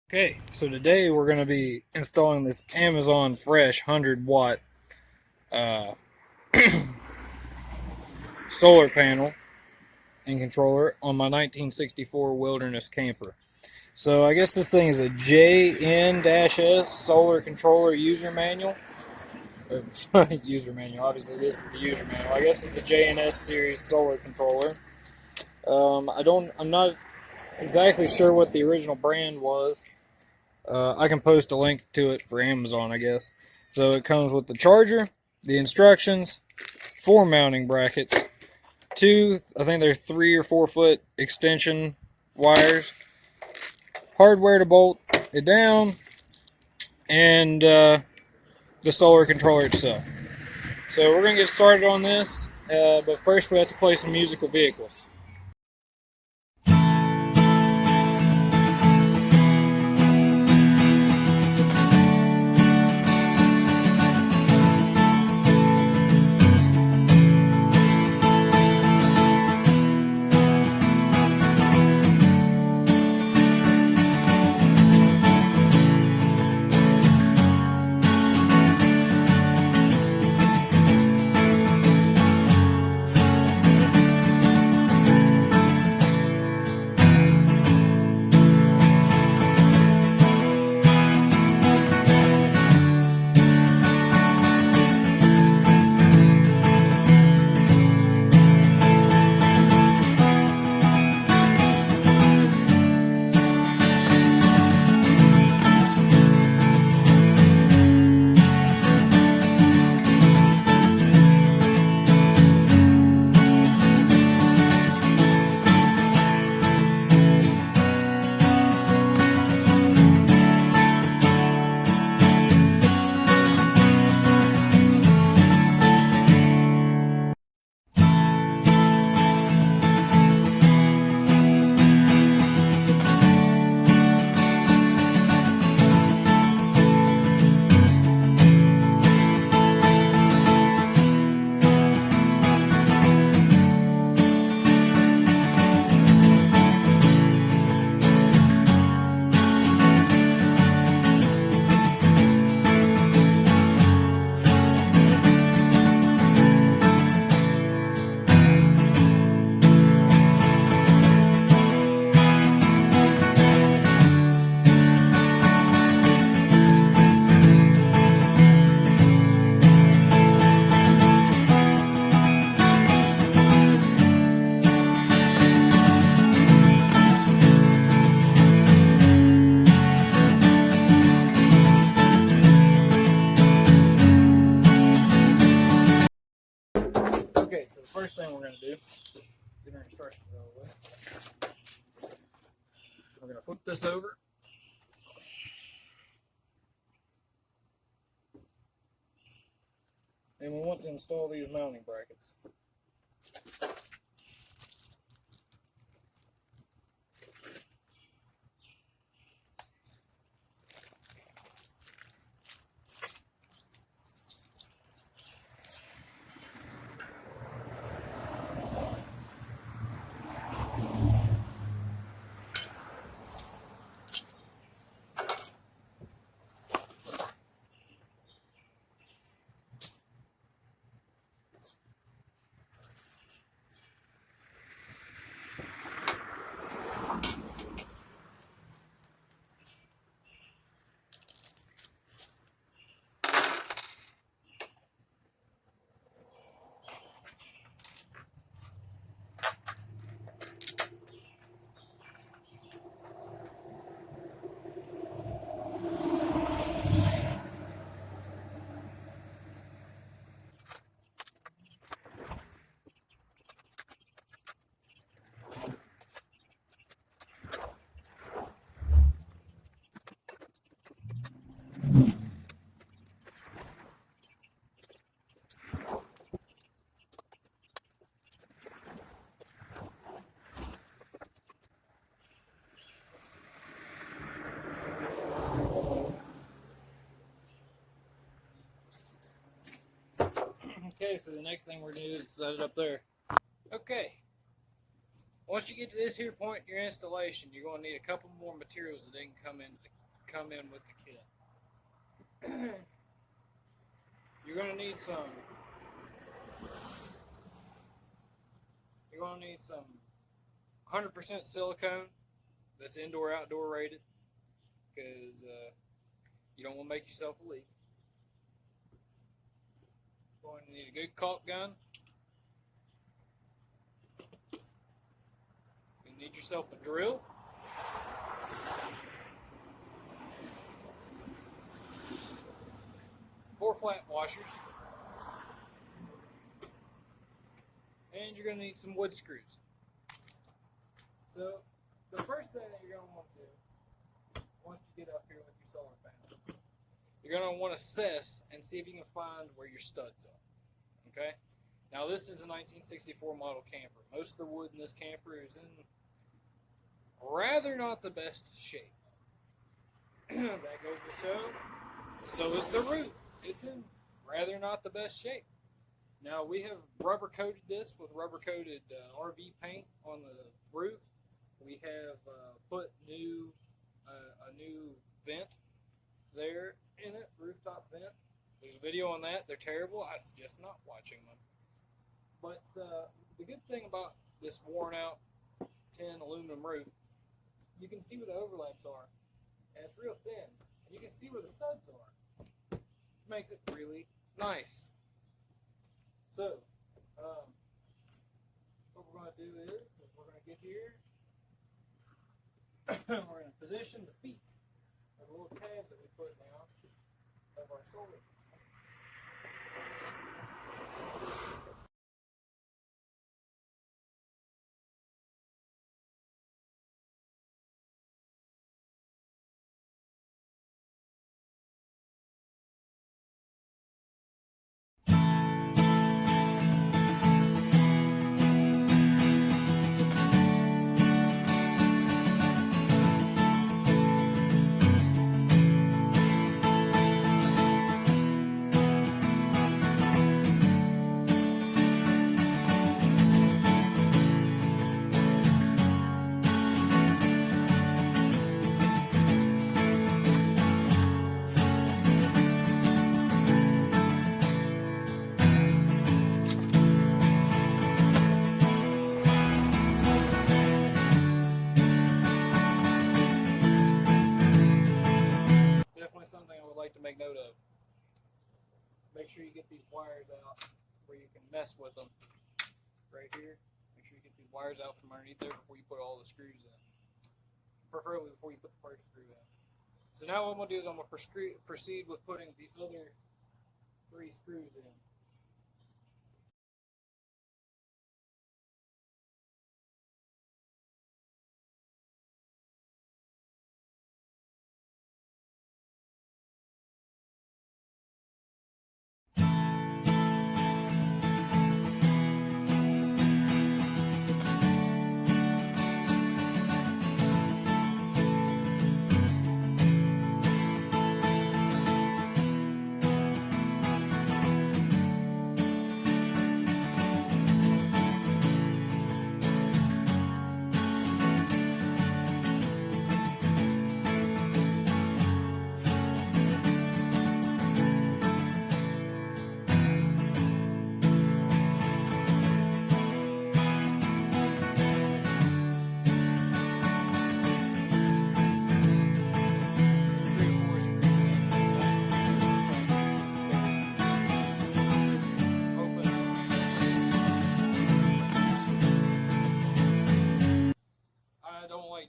Okay, so today we're going to be installing this Amazon Fresh 100-watt uh, solar panel and controller on my 1964 Wilderness camper. So I guess this thing is a JN-S solar controller user manual. User manual, obviously this is the user manual. I guess it's a JNS series solar controller. I'm not exactly sure what the original brand was. I can post a link to it for Amazon, I guess. So it comes with the charger, the instructions, 4 mounting brackets, two, I think they're 3 or 4 foot extension wires, hardware to bolt it down, and the solar controller itself. So we're going to get started on this, but first we have to play some musical vehicles. Okay, so the first thing we're going to do, get our instructions out of the way. We're going to flip this over. And we want to install these mounting brackets. Okay, so the next thing we're going to do is set it up there. Okay. Once you get to this here point in your installation, you're going to need a couple more materials that didn't come in with the kit. You're going to need some. You're going to need some 100% silicone that's indoor-outdoor rated, because you don't want to make yourself a leak. You're going to need a good caulk gun. You need yourself a drill. Four flat washers. And you're going to need some wood screws. So, the first thing that you're going to want to do, once you get up here with your solar panel, you're going to want to assess and see if you can find where your studs are. Okay? Now, this is a 1964 model camper. Most of the wood in this camper is in rather not the best shape. That goes to show. So is the roof. It's in rather not the best shape. Now, we have rubber coated this with rubber coated RV paint on the roof. We have put a new vent there in it, rooftop vent. There's a video on that. They're terrible. I suggest not watching them. But the good thing about this worn out tin aluminum roof, you can see where the overlaps are, and it's real thin, and you can see where the studs are. It makes it really nice. So, what we're going to do is we're going to get here. We're going to position the feet of the little tab that we put down of our solar. Something I would like to make note of. Make sure you get these wires out where you can mess with them. Right here. Make sure you get these wires out from underneath there before you put all the screws in. Preferably before you put the first screw in. So now what I'm going to do is I'm going to proceed with putting the other 3 screws in.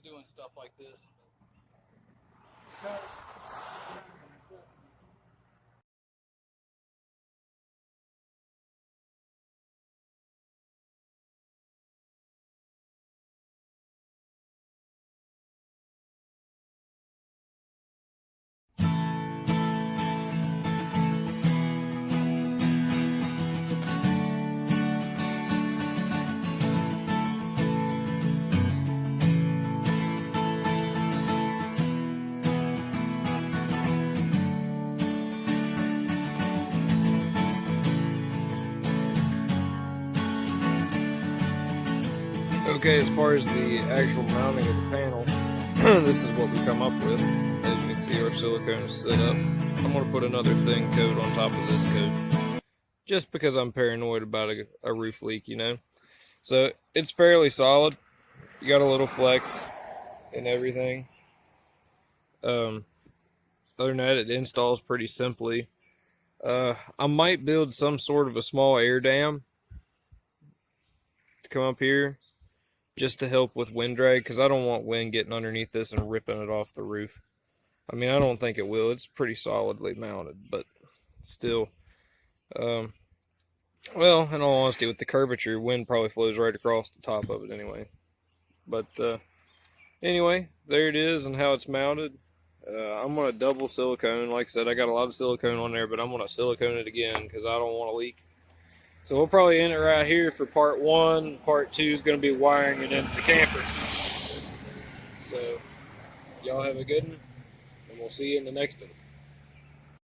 Doing stuff like this. Okay, as far as the actual mounting of the panel, this is what we come up with. As you can see, our silicone is set up. I'm going to put another thin coat on top of this coat, just because I'm paranoid about a roof leak, you know. So it's fairly solid. You got a little flex and everything. Other than that, it installs pretty simply. I might build some sort of a small air dam to come up here, just to help with wind drag, because I don't want wind getting underneath this and ripping it off the roof. I mean, I don't think it will. It's pretty solidly mounted, but still. Um, well, in all honesty, with the curvature, wind probably flows right across the top of it anyway. But anyway, there it is and how it's mounted. I'm going to double silicone. Like I said, I got a lot of silicone on there, but I'm going to silicone it again because I don't want to leak. So we'll probably end it right here for part 1. Part 2 is going to be wiring it into the camper. So y'all have a good one, and we'll see you in the next one.